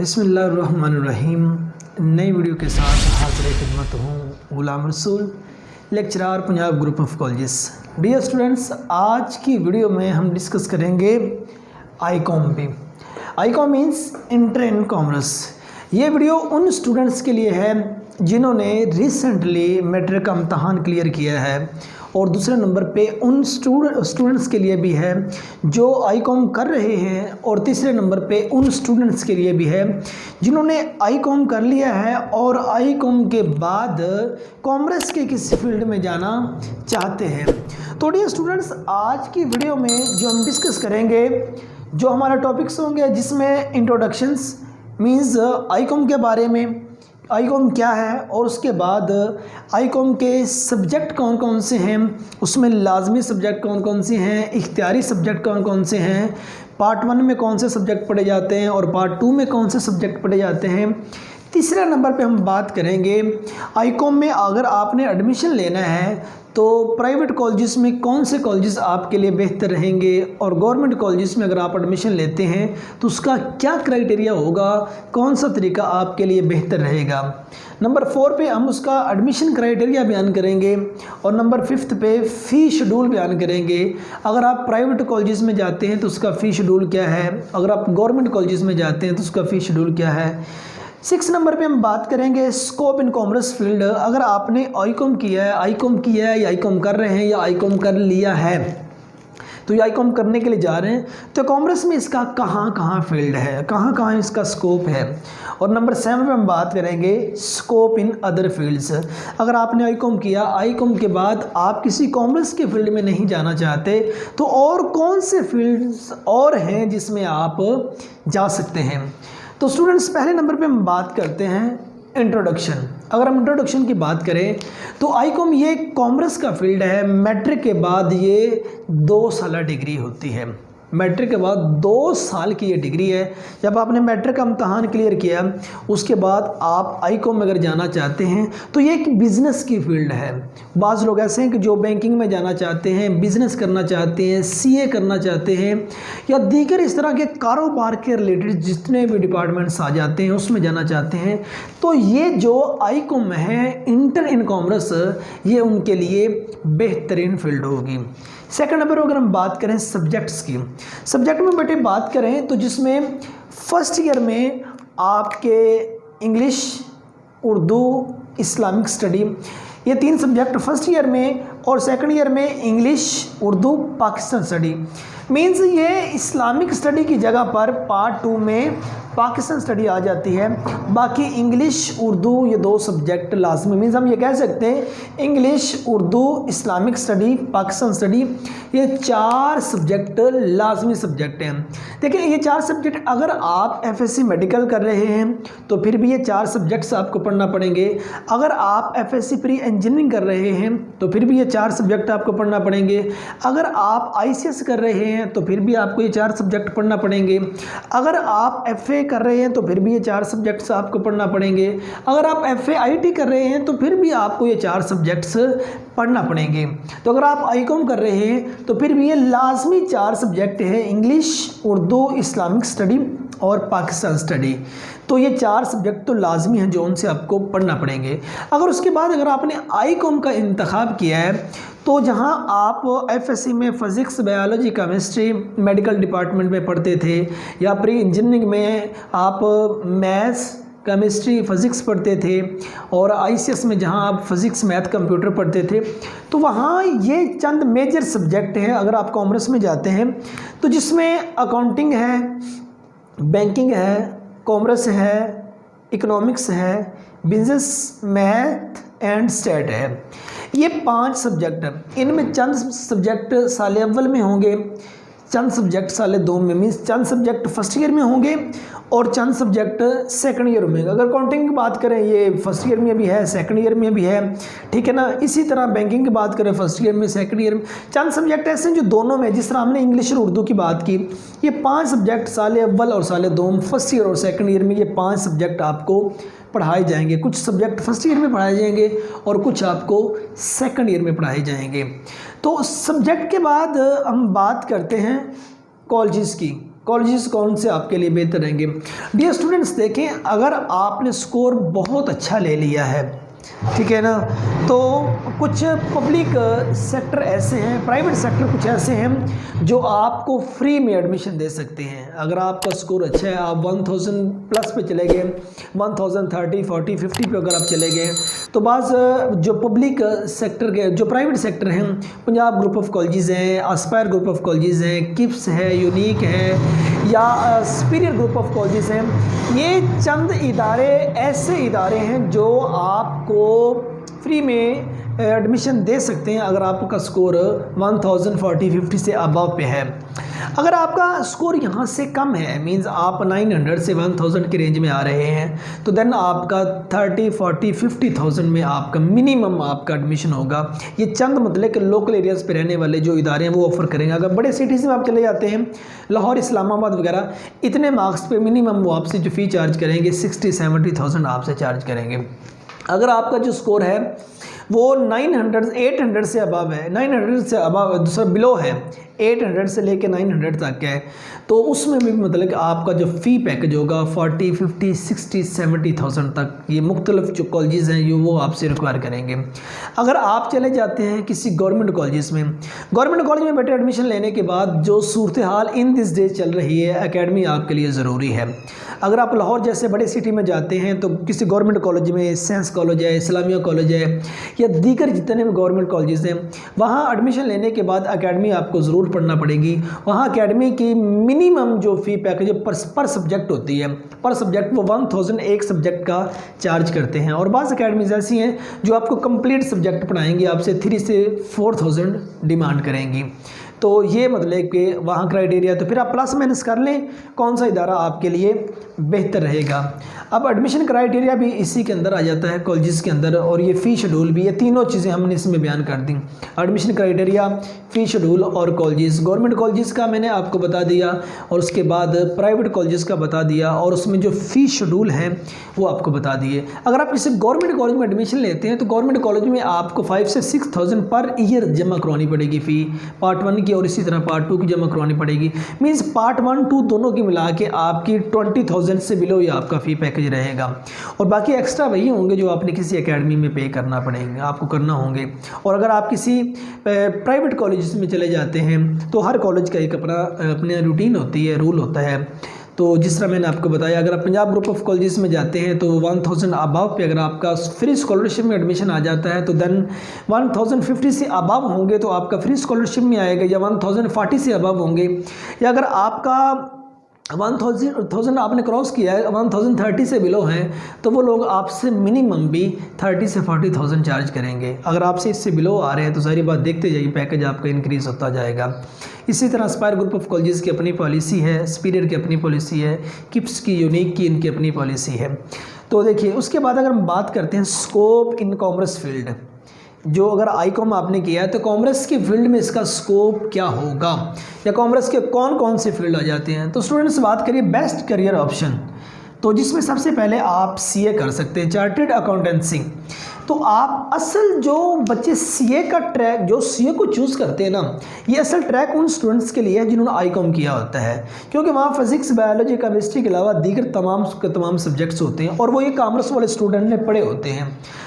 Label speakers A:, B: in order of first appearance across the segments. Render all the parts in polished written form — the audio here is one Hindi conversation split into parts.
A: बिस्मिल्लाहिर्रहमानिर्रहीम। नई वीडियो के साथ हाज़िर खिदमत हूँ Ghulam Rasool, lecturer Punjab group of colleges. Dear students, आज की वीडियो में हम डिस्कस करेंगे आईकॉम पे। I Com means inter in commerce. ये वीडियो उन स्टूडेंट्स के लिए है जिन्होंने रिसेंटली मैट्रिक का इम्तहान क्लियर किया है, और दूसरे नंबर पे उन स्टूडेंट्स के लिए भी है जो आईकॉम कर रहे हैं, और तीसरे नंबर पे उन स्टूडेंट्स के लिए भी है जिन्होंने आईकॉम कर लिया है और आईकॉम के बाद कॉमर्स के किसी फील्ड में जाना चाहते हैं। तो डियर स्टूडेंट्स, आज की वीडियो में जो हम डिस्कस करेंगे, जो हमारा टॉपिक्स होंगे, जिसमें इंट्रोडक्शंस मीन्स आईकॉम के बारे में, आईकॉम क्या है, और उसके बाद आईकॉम के सब्जेक्ट कौन कौन से हैं, उसमें लाजमी सब्जेक्ट कौन कौन से हैं, इख्तियारी सब्जेक्ट कौन कौन से हैं, पार्ट 1 में कौन से सब्जेक्ट पढ़े जाते हैं और पार्ट 2 में कौन से सब्जेक्ट पढ़े जाते हैं। तीसरे नंबर पे हम बात करेंगे आईकॉम में अगर आपने एडमिशन लेना है तो प्राइवेट कॉलेजेस में कौन से कॉलेजेस आपके लिए बेहतर रहेंगे, और गवर्नमेंट कॉलेजेस में अगर आप एडमिशन लेते हैं तो उसका क्या क्राइटेरिया होगा, कौन सा तरीका आपके लिए बेहतर रहेगा। नंबर 4 पे हम उसका एडमिशन क्राइटेरिया बयान करेंगे, और नंबर 5 पे फ़ी शेड्यूल बयान करेंगे। अगर आप प्राइवेट कॉलेजेस में जाते हैं तो उसका फ़ी शेड्यूल क्या है, अगर आप गवर्नमेंट कॉलेजेस में जाते हैं तो उसका फ़ी शेड्यूल क्या है। 6 नंबर पे हम बात करेंगे स्कोप इन कॉमर्स फील्ड। अगर आपने आईकॉम किया है, या आईकॉम कर रहे हैं, या आईकॉम कर लिया है, तो ये आईकॉम करने के लिए जा रहे हैं, तो कॉमर्स में इसका कहाँ कहाँ फील्ड है, कहाँ कहाँ इसका स्कोप है। और नंबर 7 पे हम बात करेंगे स्कोप इन अदर फील्ड्स। अगर आपने आईकॉम किया, आईकॉम के बाद आप किसी कॉमर्स के फील्ड में नहीं जाना चाहते, तो और कौन से फील्ड्स और हैं जिसमें आप जा सकते हैं। तो स्टूडेंट्स, पहले नंबर पे हम बात करते हैं इंट्रोडक्शन। अगर हम इंट्रोडक्शन की बात करें तो आईकॉम ये कॉमर्स का फील्ड है। मैट्रिक के बाद ये 2 साल डिग्री होती है। मैट्रिक के बाद 2 साल की ये डिग्री है। जब आपने मैट्रिक का इम्तहान क्लियर किया, उसके बाद आप आईकॉम में अगर जाना चाहते हैं तो ये एक बिज़नेस की फील्ड है। बाज़ लोग ऐसे हैं कि जो बैंकिंग में जाना चाहते हैं, बिज़नेस करना चाहते हैं, सीए करना चाहते हैं, या दीगर इस तरह के कारोबार के रिलेटेड जितने भी डिपार्टमेंट्स आ जाते हैं उसमें जाना चाहते हैं। तो ये जो आईकॉम है, इंटर इन कॉमर्स, ये उनके लिए बेहतरीन फील्ड होगी। सेकंड नंबर अगर हम बात करें सब्जेक्ट्स की, सब्जेक्ट में बेटे बात करें तो जिसमें फर्स्ट ईयर में आपके इंग्लिश, उर्दू, इस्लामिक स्टडी, ये 3 सब्जेक्ट फर्स्ट ईयर में, और सेकंड ईयर में English, Urdu, Pakistan study. Means ये इस्लामिक स्टडी की जगह पर पार्ट 2 में पाकिस्तान स्टडी आ जाती है। बाकी इंग्लिश, उर्दू, ये 2 सब्जेक्ट लाजमी। मीन्स हम ये कह सकते हैं English, Urdu, Islamic study, Pakistan study, ये 4 सब्जेक्ट लाजमी सब्जेक्ट हैं। देखिए, ये 4 सब्जेक्ट अगर आप एफएससी मेडिकल कर रहे हैं तो फिर भी ये 4 सब्जेक्ट्स आपको पढ़ना पड़ेंगे। अगर आप एफएससी प्री इंजीनियरिंग कर रहे हैं तो फिर भी ये 4 सब्जेक्ट आपको पढ़ना पड़ेंगे। अगर आप आईसीएस कर रहे हैं तो फिर भी आपको ये 4 सब्जेक्ट पढ़ना पड़ेंगे। अगर आप एफए कर रहे हैं तो फिर भी ये 4 सब्जेक्ट्स आपको पढ़ना पड़ेंगे। अगर आप एफए आईटी कर रहे हैं तो फिर भी आपको ये 4 सब्जेक्ट्स पढ़ना पड़ेंगे। तो अगर आप आईकॉम कर रहे हैं तो फिर भी ये लाजमी 4 सब्जेक्ट है, इंग्लिश, उर्दू, इस्लामिक स्टडी और पाकिस्तान स्टडी। तो ये 4 सब्जेक्ट तो लाजमी हैं जो उनसे आपको पढ़ना पड़ेंगे। अगर उसके बाद अगर आपने आईकॉम का इंतखाब किया है तो जहां आप एफएससी में physics, biology, chemistry, medical department में पढ़ते थे, या प्री इंजीनियरिंग में आप मैथ्स, केमिस्ट्री, फ़िज़िक्स पढ़ते थे, और आईसीएस में जहां आप फ़िज़िक्स, मैथ, कंप्यूटर पढ़ते थे, तो वहां ये चंद मेजर सब्जेक्ट हैं। अगर आप कॉमर्स में जाते हैं तो जिसमें अकाउंटिंग है, बैंकिंग है, कॉमर्स है, इकोनॉमिक्स है, बिजनेस, मैथ एंड स्टैट है। ये 5 सब्जेक्ट, इनमें चंद सब्जेक्ट साल अव्वल में होंगे, चंद सब्जेक्ट साल 2 में, मीन्स चंद सब्जेक्ट फर्स्ट ईयर में होंगे और चंद सब्जेक्ट सेकंड ईयर में। अगर अकाउंटिंग की बात करें, ये फर्स्ट ईयर में भी है, सेकंड ईयर में भी है, ठीक है ना। इसी तरह बैंकिंग की बात करें, फर्स्ट ईयर में, सेकंड ईयर में। चंद सब्जेक्ट ऐसे हैं जो दोनों में, जिस तरह हमने इंग्लिश और उर्दू की बात की, ये 5 सब्जेक्ट साल अव्वल और साल 2 फर्स्ट ईयर और सेकंड ईयर में, ये 5 सब्जेक्ट आपको पढ़ाए जाएंगे। कुछ सब्जेक्ट फर्स्ट ईयर में पढ़ाए जाएंगे और कुछ आपको सेकंड ईयर में पढ़ाए जाएंगे। तो सब्जेक्ट के बाद हम बात करते हैं कॉलेजेस की। कॉलेजेस कौन से आपके लिए बेहतर रहेंगे। डियर स्टूडेंट्स, देखें, अगर आपने स्कोर बहुत अच्छा ले लिया है, ठीक है ना, तो कुछ पब्लिक सेक्टर ऐसे हैं, प्राइवेट सेक्टर कुछ ऐसे हैं जो आपको फ्री में एडमिशन दे सकते हैं। अगर आपका स्कोर अच्छा है, आप 1000 प्लस पे चले गए, 1000 30 40 50 पे अगर आप चले गए, तो बाज़ जो पब्लिक सेक्टर के जो प्राइवेट सेक्टर हैं, पंजाब ग्रुप ऑफ कॉलेजेस हैं, एस्पायर ग्रुप ऑफ कॉलेजेस हैं, किप्स है, यूनिक है, या सुपीरियर ग्रुप ऑफ कॉलेजेस हैं, ये चंद इदारे ऐसे इदारे हैं जो आपको फ्री में एडमिशन दे सकते हैं अगर आपका स्कोर 1000 40 50 से अबव पे है। अगर आपका स्कोर यहाँ से कम है, मींस आप 900 से 1000 की रेंज में आ रहे हैं, तो देन आपका 30 40 50,000 में आपका मिनिमम आपका एडमिशन होगा। ये चंद मतलब कि लोकल एरियाज़ पे रहने वाले जो इदारे हैं वो ऑफर करेंगे। अगर बड़े सिटीज़ में आप चले जाते हैं, लाहौर, इस्लामाबाद वगैरह, इतने मार्क्स पे मिनिमम वो आपसे जो फ़ी चार्ज करेंगे 60-70,000 आपसे चार्ज करेंगे। अगर आपका जो स्कोर है वो 900 800 से अबव है, 900 से अबव दूसरा बिलो है, 800 से लेके 900 तक है, तो उसमें भी मतलब कि आपका जो फ़ी पैकेज होगा 40 50 60 70,000 तक ये मुख्तलिफ जो कॉलेजेस हैं ये वो आपसे रिक्वायर करेंगे। अगर आप चले जाते हैं किसी गवर्नमेंट कॉलेजेस में, गवर्नमेंट कॉलेज में बेटे एडमिशन लेने के बाद जो सूरत हाल इन दिस डेज चल रही है, एकेडमी आपके लिए ज़रूरी है। अगर आप लाहौर जैसे बड़े सिटी में जाते हैं तो किसी गवर्नमेंट कॉलेज में, साइंस कॉलेज है, इस्लामिया कॉलेज है, या दीगर जितने भी गवर्नमेंट कॉलेजेस हैं, वहाँ एडमिशन लेने के बाद एकेडमी आपको ज़रूर पढ़ना पड़ेगी। वहाँ एकेडमी की मिनिमम जो फ़ी पैकेज पर सब्जेक्ट होती है, पर सब्जेक्ट वो 1000 एक सब्जेक्ट का चार्ज करते हैं। और बाज़ एकेडमीज़ ऐसी हैं जो आपको कंप्लीट सब्जेक्ट पढ़ाएंगी, आपसे 3 से 4000 डिमांड करेंगी। तो ये मतलब कि वहाँ क्राइटेरिया, तो फिर आप प्लस माइनस कर लें कौन सा इदारा आपके लिए बेहतर रहेगा। अब एडमिशन क्राइटेरिया भी इसी के अंदर आ जाता है कॉलेजेस के अंदर, और ये फ़ी शेड्यूल भी, ये तीनों चीज़ें हमने इसमें बयान कर दी। एडमिशन क्राइटेरिया, फ़ी शेड्यूल और कॉलेजेस। गवर्नमेंट कॉलेजेस का मैंने आपको बता दिया, और उसके बाद प्राइवेट कॉलेजेस का बता दिया, और उसमें जो फ़ी शेड्यूल है वो आपको बता दिए। अगर आप किसी गवर्नमेंट कॉलेज में एडमिशन लेते हैं तो गवर्नमेंट कॉलेज में आपको 5 से 6,000 पर ईयर जमा करवानी पड़ेगी फ़ी, पार्ट 1 की और इसी तरह पार्ट 2 की जमा करवानी पड़ेगी। मींस पार्ट 1 2 दोनों की मिला के आपकी 20,000 से बिलो ही आपका फ़ी पैकेज रहेगा, और बाकी एक्स्ट्रा वही होंगे जो आपने किसी एकेडमी में पे करना पड़ेंगे, आपको करना होंगे। और अगर आप किसी प्राइवेट कॉलेज में चले जाते हैं तो हर कॉलेज का एक अपने रूटीन होती है, रूल होता है। तो जिस तरह मैंने आपको बताया, अगर आप पंजाब ग्रुप ऑफ कॉलेजेस में जाते हैं तो 1000 अबव पे अगर आपका फ्री स्कॉलरशिप में एडमिशन आ जाता है तो देन 1050 से अबव होंगे तो आपका फ्री स्कॉलरशिप में आएगा, या 1040 से अबव होंगे, या अगर आपका 1000 आपने क्रॉस किया है, 1030 से बिलो हैं, तो वो लोग आपसे मिनिमम भी 30 से 40,000 चार्ज करेंगे। अगर आपसे इससे बिलो आ रहे हैं तो सारी बात देखते जाइए, पैकेज आपका इंक्रीज़ होता जाएगा। इसी तरह एस्पायर ग्रुप ऑफ कॉलेजेस की अपनी पॉलिसी है, सुपीरियर की अपनी पॉलिसी है, किप्स की, यूनिक की इनकी अपनी पॉलिसी है। तो देखिए, उसके बाद अगर हम बात करते हैं स्कोप इन कॉमर्स फील्ड, जो अगर आईकॉम आपने किया है तो कॉमर्स की फील्ड में इसका स्कोप क्या होगा, या कॉमर्स के कौन कौन से फील्ड आ जाते हैं। तो स्टूडेंट्स बात करिए बेस्ट करियर ऑप्शन, तो जिसमें सबसे पहले आप सीए कर सकते हैं, चार्टर्ड अकाउंटेंसी। तो आप असल जो बच्चे सीए का ट्रैक, जो सीए को चूज़ करते हैं ना, ये असल ट्रैक उन स्टूडेंट्स के लिए है जिन्होंने आईकॉम किया होता है, क्योंकि वहाँ फिजिक्स, बायोलॉजी, केमिस्ट्री के अलावा दीगर तमाम सब्जेक्ट्स होते हैं, और वो ये कॉमर्स वाले स्टूडेंट ने पढ़े होते हैं।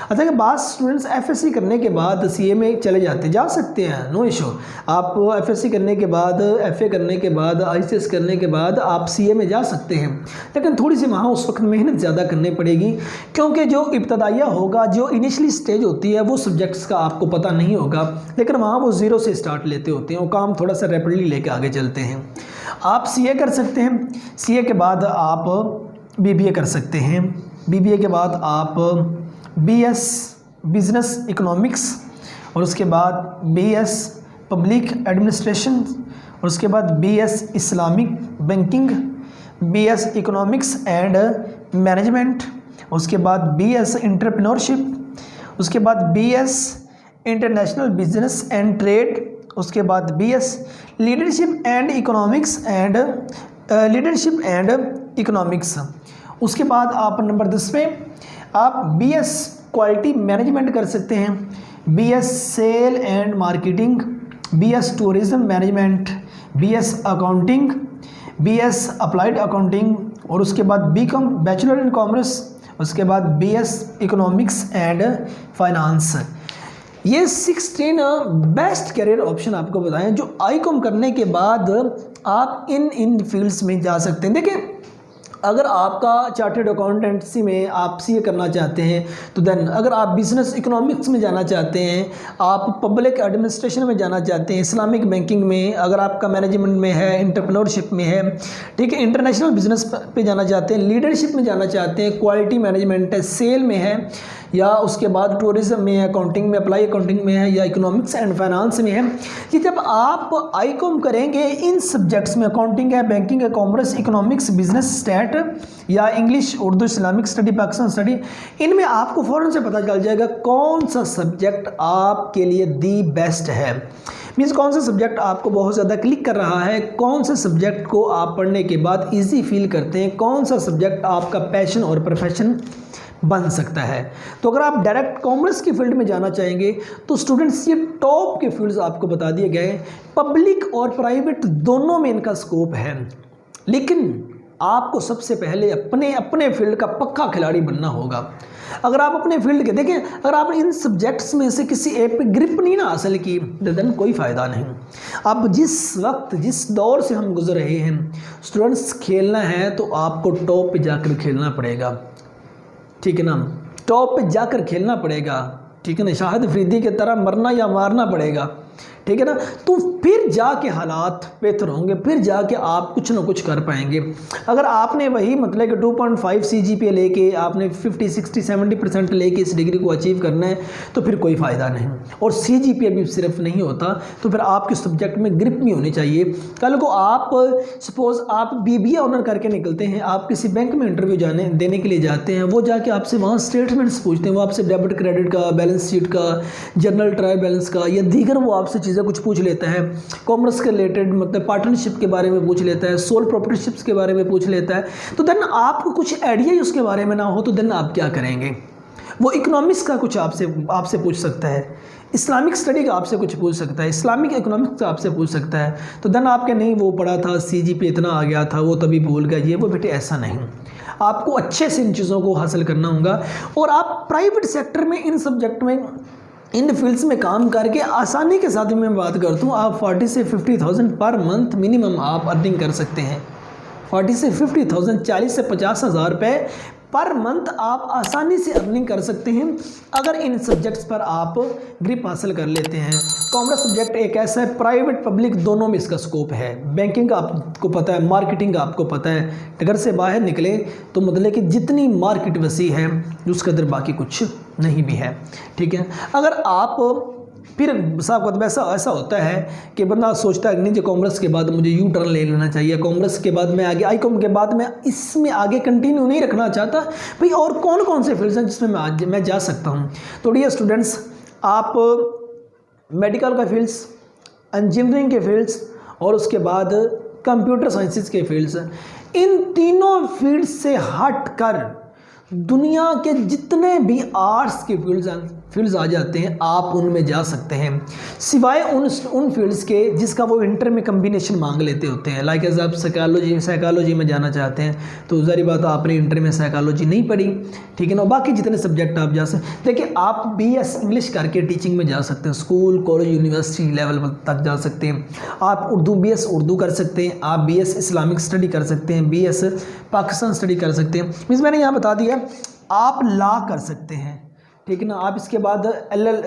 A: अच्छा कि बाद स्टूडेंट्स एफएससी करने के बाद सीए में चले जाते हैं, जा सकते हैं, नो इशू। आप एफएससी करने के बाद, एफए करने के बाद, आईसीएस करने के बाद आप सीए में जा सकते हैं, लेकिन थोड़ी सी वहाँ उस वक्त मेहनत ज़्यादा करनी पड़ेगी, क्योंकि जो इब्तदाइया होगा, जो इनिशियली स्टेज होती है, वो सब्जेक्ट्स का आपको पता नहीं होगा, लेकिन वहाँ वो ज़ीरो से स्टार्ट लेते होते हैं, वो काम थोड़ा सा रैपिडली लेके आगे चलते हैं। आप सीए कर सकते हैं, सीए के बाद आप बीबीए कर सकते हैं, बीबीए के बाद आप बीएस बिजनेस इकोनॉमिक्स, और उसके बाद बीएस पब्लिक एडमिनिस्ट्रेशन, और उसके बाद BS Islamic banking, BS economics and management, उसके बाद बीएस एंटरप्रेन्योरशिप, उसके बाद BS international business and trade, उसके बाद बीएस लीडरशिप एंड इकोनॉमिक्स। उसके बाद आप नंबर 10 पे आप बीएस क्वालिटी मैनेजमेंट कर सकते हैं, BS sale and marketing, BS tourism management, BS accounting, BS applied accounting, और उसके बाद BCom बैचलर इन कॉमर्स, उसके बाद BS इकोनॉमिक्स एंड फाइनेंस। ये 16 बेस्ट करियर ऑप्शन आपको बताएं जो ICOM करने के बाद आप इन फील्ड्स में जा सकते हैं। देखिए, अगर आपका चार्टर्ड अकाउंटेंसी में आप CA करना चाहते हैं तो देन, अगर आप बिजनेस इकोनॉमिक्स में जाना चाहते हैं, आप पब्लिक एडमिनिस्ट्रेशन में जाना चाहते हैं, इस्लामिक बैंकिंग में, अगर आपका मैनेजमेंट में है, एंटरप्रेन्योरशिप में है, ठीक है, इंटरनेशनल बिजनेस पे जाना चाहते हैं, लीडरशिप में जाना चाहते हैं, क्वालिटी मैनेजमेंट है, सेल में है, या उसके बाद टूरिज्म में है, अकाउंटिंग में, अप्लाई अकाउंटिंग में है, या इकोनॉमिक्स एंड फाइनेंस में है, कि जब आप ICOM करेंगे इन सब्जेक्ट्स में, अकाउंटिंग है, बैंकिंग है, कॉमर्स, इकोनॉमिक्स, बिजनेस स्टैट, या English, Urdu, Islamic study, Pakistan study, इनमें आपको फ़ौरन से पता चल जाएगा कौन सा सब्जेक्ट आपके लिए दी बेस्ट है। मीन्स कौन सा सब्जेक्ट आपको बहुत ज़्यादा क्लिक कर रहा है, कौन से सब्जेक्ट को आप पढ़ने के बाद ईजी फील करते हैं, कौन सा सब्जेक्ट आपका पैशन और प्रोफेशन बन सकता है। तो अगर आप डायरेक्ट कॉमर्स की फील्ड में जाना चाहेंगे तो स्टूडेंट्स, ये टॉप के फील्ड्स आपको बता दिए गए। पब्लिक और प्राइवेट दोनों में इनका स्कोप है, लेकिन आपको सबसे पहले अपने फील्ड का पक्का खिलाड़ी बनना होगा। अगर आप अपने फील्ड के देखें, अगर आप इन सब्जेक्ट्स में से किसी एक पे ग्रिप नहीं ना हासिल की, देन कोई फ़ायदा नहीं। अब जिस वक्त, जिस दौर से हम गुजर रहे हैं, स्टूडेंट्स, खेलना है तो आपको टॉप पे जाकर खेलना पड़ेगा, ठीक है ना, टॉप पे जाकर खेलना पड़ेगा, ठीक है ना, शाहिद अफरीदी की तरह मरना या मारना पड़ेगा, ठीक है ना, तो फिर जाके हालात बेहतर होंगे, फिर जाके आप कुछ ना कुछ कर पाएंगे। अगर आपने वही मतलब कि 2.5 CGPA लेके आपने 50, 60, 70% लेके इस डिग्री को अचीव करना है तो फिर कोई फ़ायदा नहीं। और CGPA भी सिर्फ नहीं होता, तो फिर आपके सब्जेक्ट में ग्रिप भी होनी चाहिए। कल को आप सपोज़ आप BBA ऑनर करके निकलते हैं, आप किसी बैंक में इंटरव्यू देने के लिए जाते हैं, वो जाके आपसे वहाँ स्टेटमेंट्स पूछते हैं, वो आपसे डेबिट क्रेडिट का, बैलेंस शीट का, जनरल ट्रायल बैलेंस का, या दीगर वो आपसे चीज़ें कुछ पूछ लेता है, कॉमर्स के रिलेटेड मतलब पार्टनरशिप के बारे में पूछ लेता है, सोल प्रोप्राइटरशिप्स के बारे में पूछ लेता है, तो देन आपको कुछ आइडिया ही उसके बारे में ना हो तो देन आप क्या करेंगे। वो इकोनॉमिक्स का कुछ आपसे पूछ सकता है, इस्लामिक स्टडी का आपसे कुछ पूछ सकता है, इस्लामिक इकोनॉमिक्स का आपसे पूछ सकता है, तो देन आपके नहीं वो पढ़ा था, CGPA इतना आ गया था, वो तभी भूल गया, ये वो बेटे ऐसा नहीं। आपको अच्छे से इन चीज़ों को हासिल करना होगा, और आप प्राइवेट सेक्टर में इन सब्जेक्ट में, इन फील्ड्स में काम करके आसानी के साथ मैं बात करता हूँ, आप 40 से 50,000 पर मंथ मिनिमम आप अर्निंग कर सकते हैं। 40 से 50,000, 40 से 50,000 रुपये पर मंथ आप आसानी से अर्निंग कर सकते हैं अगर इन सब्जेक्ट्स पर आप ग्रिप हासिल कर लेते हैं। कॉमर्स सब्जेक्ट एक ऐसा है, प्राइवेट पब्लिक दोनों में इसका स्कोप है। बैंकिंग का आपको पता है, मार्केटिंग का आपको पता है, घर से बाहर निकले तो मतलब कि जितनी मार्केट वसी है उसके अंदर बाकी कुछ नहीं भी है, ठीक है। अगर आप फिर साहब ऐसा होता है कि बंदा सोचता है नहीं जी कॉमर्स के बाद मुझे यू टर्न ले लेना चाहिए, कॉमर्स के बाद मैं आगे ICOM के बाद मैं इसमें आगे कंटिन्यू नहीं रखना चाहता भाई, और कौन कौन से फील्ड्स हैं जिसमें मैं जा सकता हूँ। तो डियर स्टूडेंट्स, आप मेडिकल का फील्ड्स, इंजीनियरिंग के फील्ड्स और उसके बाद कंप्यूटर साइंसेस के फील्ड्स, इन तीनों फील्ड्स से हट कर दुनिया के जितने भी आर्ट्स के फील्ड्स आ जाते हैं आप उनमें जा सकते हैं, सिवाय उन फील्ड्स के जिसका वो इंटर में कम्बिनेशन मांग लेते होते हैं। लाइक एज आप साइकोलॉजी में जाना चाहते हैं तो ज़ाहिर बात आपने इंटर में साइकोलॉजी नहीं पढ़ी, ठीक है ना। बाकी जितने सब्जेक्ट आप जा सकते, देखिए आप BS इंग्लिश करके टीचिंग में जा सकते हैं, स्कूल कॉलेज यूनिवर्सिटी लेवल तक जा सकते हैं। आप BS उर्दू कर सकते हैं, आप BS इस्लामिक स्टडी कर सकते हैं, BS पाकिस्तान स्टडी कर सकते हैं। मीन्स मैंने यहाँ बता दिया आप लॉ कर सकते हैं, ठीक है ना। आप इसके बाद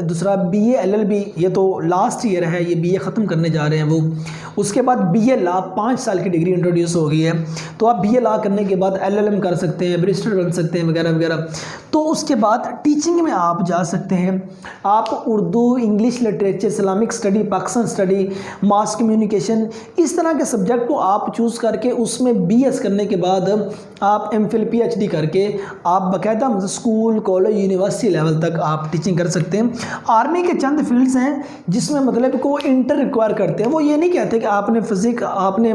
A: दूसरा BA LLB, ये तो लास्ट ईयर है, ये BA ख़त्म करने जा रहे हैं वो। उसके बाद BA लॉ 5 साल की डिग्री इंट्रोड्यूस हो गई है, तो आप BA लॉ करने के बाद LLM कर सकते हैं, बैरिस्टर बन सकते हैं वगैरह वगैरह। तो उसके बाद टीचिंग में आप जा सकते हैं, आप Urdu, English literature, Islamic study, Pakistan study, mass communication, इस तरह के सब्जेक्ट को आप चूज़ करके उसमें BS करने के बाद आप MPhil PhD करके आप बाकायदा school college university level level तक आप टीचिंग कर सकते हैं। आर्मी के चंद फील्ड्स हैं जिसमें मतलब को इंटर रिक्वायर करते हैं। वो ये नहीं कहते कि आपने फिजिक्स, आपने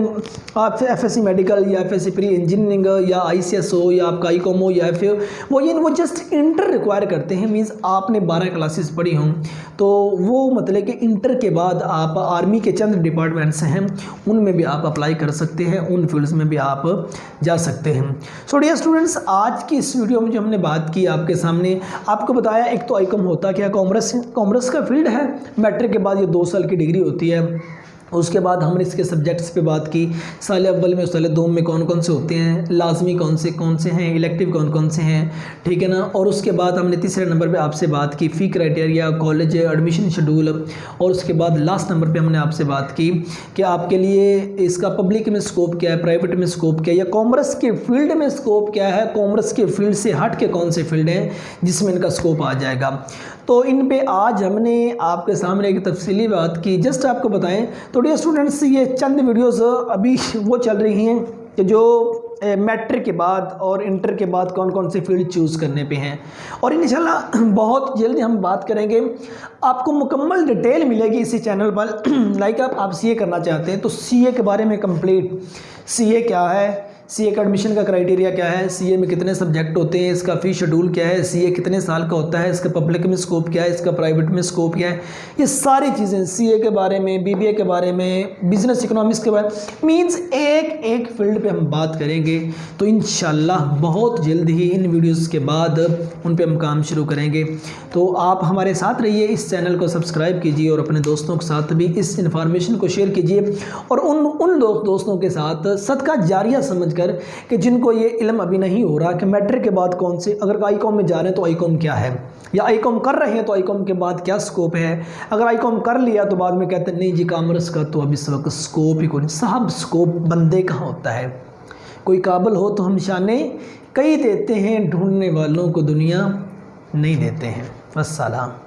A: FSC मेडिकल या FSC प्री इंजीनियरिंग या ICS हो या आपका ICOM हो या फिर वो जस्ट इंटर रिक्वायर करते हैं। मीन्स आपने 12 क्लासेस पढ़ी हों तो वो मतलब कि इंटर के बाद आप आर्मी के चंद डिपार्टमेंट्स हैं उनमें भी आप अप्लाई कर सकते हैं, उन फील्ड्स में भी आप जा सकते हैं। सो डियर स्टूडेंट्स, आज की इस वीडियो में जो हमने बात की आपके सामने, आपको बताया एक तो ICOM होता क्या, कॉमर्स का फील्ड है। मैट्रिक के बाद ये 2 साल की डिग्री होती है। उसके बाद हमने इसके सब्जेक्ट्स पे बात की, साल अव्वल में साल दो में कौन कौन से होते हैं, लाजमी कौन से हैं, इलेक्टिव कौन कौन से हैं, ठीक है ना। और उसके बाद हमने तीसरे नंबर पे आपसे बात की फ़ी क्राइटेरिया, कॉलेज एडमिशन शेड्यूल। और उसके बाद लास्ट नंबर पे हमने आपसे बात की कि आपके लिए इसका पब्लिक में स्कोप क्या है, प्राइवेट में स्कोप क्या है, या कॉमर्स के फील्ड में स्कोप क्या है, कॉमर्स के फील्ड से हट के कौन से फील्ड हैं जिसमें इनका स्कोप आ जाएगा। तो इन पे आज हमने आपके सामने एक तफसीली बात की। जस्ट आपको बताएं तो डियर स्टूडेंट्स, ये चंद वीडियोस अभी वो चल रही हैं कि जो मैट्रिक के बाद और इंटर के बाद कौन कौन से फील्ड चूज़ करने पे हैं, और इंशाल्लाह बहुत जल्दी हम बात करेंगे। आपको मुकम्मल डिटेल मिलेगी इसी चैनल पर। लाइक आप CA करना चाहते हैं तो CA के बारे में कंप्लीट, CA क्या है, CA का एडमिशन का क्राइटेरिया क्या है, CA में कितने सब्जेक्ट होते हैं, इसका फ़ी शेड्यूल क्या है, CA कितने साल का होता है, इसका पब्लिक में स्कोप क्या है, इसका प्राइवेट में स्कोप क्या है, ये सारी चीज़ें CA के बारे में, BBA के बारे में, बिजनेस इकोनॉमिक्स के बारे में, मीन्स एक फील्ड पे हम बात करेंगे। तो इंशाल्लाह बहुत जल्द ही इन वीडियोज़ के बाद उन पर हम काम शुरू करेंगे। तो आप हमारे साथ रहिए, इस चैनल को सब्सक्राइब कीजिए और अपने दोस्तों के साथ भी इस इन्फॉर्मेशन को शेयर कीजिए, और उन दोस्तों के साथ सदका जारिया समझकर कि जिनको ये इल्म अभी नहीं हो रहा कि मैट्रिक के बाद कौन से, अगर ICOM में जा रहे हैं तो ICOM क्या है, या ICOM कर रहे हैं तो ICOM के बाद क्या स्कोप है। अगर ICOM कर लिया तो बाद में कहते हैं नहीं जी कॉमर्स का तो अभी इस वक्त स्कोप ही कोई नहीं। साहब स्कोप बंदे का होता है, कोई काबिल हो तो हम निशाने कई देते हैं, ढूंढने वालों को दुनिया नहीं देते हैं। वस्सलाम।